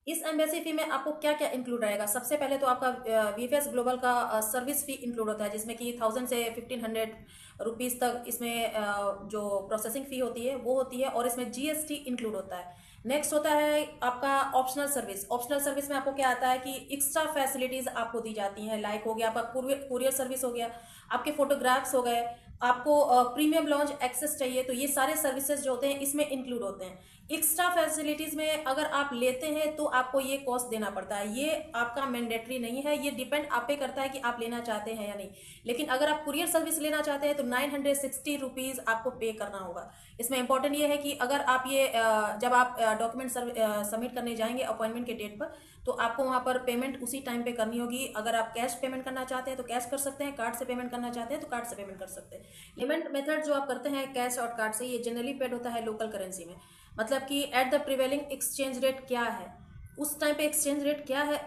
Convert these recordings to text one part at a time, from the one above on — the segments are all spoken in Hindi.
इस एम्बेसी फी में आपको क्या क्या इंक्लूड रहेगा? सबसे पहले तो आपका वीफएस ग्लोबल का सर्विस फी इंक्लूड होता है, जिसमें कि 1000 से 1500 रुपीज़ तक इसमें जो प्रोसेसिंग फ़ी होती है वो होती है, और इसमें जीएसटी इंक्लूड होता है। नेक्स्ट होता है आपका ऑप्शनल सर्विस। ऑप्शनल सर्विस में आपको क्या आता है कि एक्स्ट्रा फैसिलिटीज़ आपको दी जाती हैं, लाइक हो गया आपका कुरियर सर्विस हो गया, आपके फोटोग्राफ्स हो गए, आपको प्रीमियम लॉन्च एक्सेस चाहिए, तो ये सारे सर्विसेज जो होते हैं इसमें इंक्लूड होते हैं। एक्स्ट्रा फैसिलिटीज़ में अगर आप लेते हैं तो आपको ये कॉस्ट देना पड़ता है, ये आपका मैंडेटरी नहीं है, ये डिपेंड आप पे करता है कि आप लेना चाहते हैं या नहीं। लेकिन अगर आप कुरियर सर्विस लेना चाहते हैं तो 960 रुपीज़ आपको पे करना होगा। इसमें इंपॉर्टेंट ये है कि अगर आप ये जब आप डॉक्यूमेंट सबमिट करने जाएंगे अपॉइंटमेंट के डेट पर, तो आपको वहाँ पर पेमेंट उसी टाइम पे करनी होगी। अगर आप कैश पेमेंट करना चाहते हैं तो कैश कर सकते हैं, कार्ड से पेमेंट करना चाहते हैं तो कार्ड से पेमेंट कर सकते हैं। पेमेंट मेथड जो आप करते हैं कैश और कार्ड से, ये जनरली पेड होता है लोकल करेंसी में। मतलब कि at the prevailing exchange rate क्या है, उस टाइम पे एक्सचेंज रेट क्या है,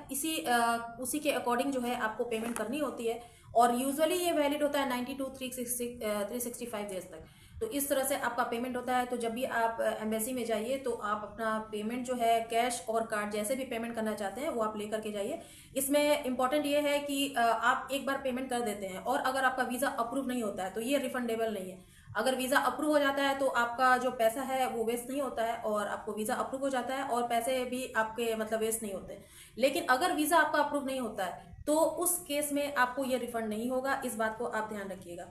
उसी के अकॉर्डिंग जो है आपको पेमेंट करनी होती है। और यूजुअली ये वैलिड होता है 90 टू 365 डेज तक। तो इस तरह से आपका पेमेंट होता है। तो जब भी आप एम्बेसी में जाइए तो आप अपना पेमेंट जो है कैश और कार्ड जैसे भी पेमेंट करना चाहते हैं वो आप लेकर के जाइए। इसमें इंपॉर्टेंट ये है कि आप एक बार पेमेंट कर देते हैं और अगर आपका वीज़ा अप्रूव नहीं होता है तो ये रिफंडेबल नहीं है। अगर वीज़ा अप्रूव हो जाता है तो आपका जो पैसा है वो वेस्ट नहीं होता है, और आपको वीज़ा अप्रूव हो जाता है और पैसे भी आपके मतलब वेस्ट नहीं होते। लेकिन अगर वीज़ा आपका अप्रूव नहीं होता है तो उस केस में आपको ये रिफंड नहीं होगा, इस बात को आप ध्यान रखिएगा।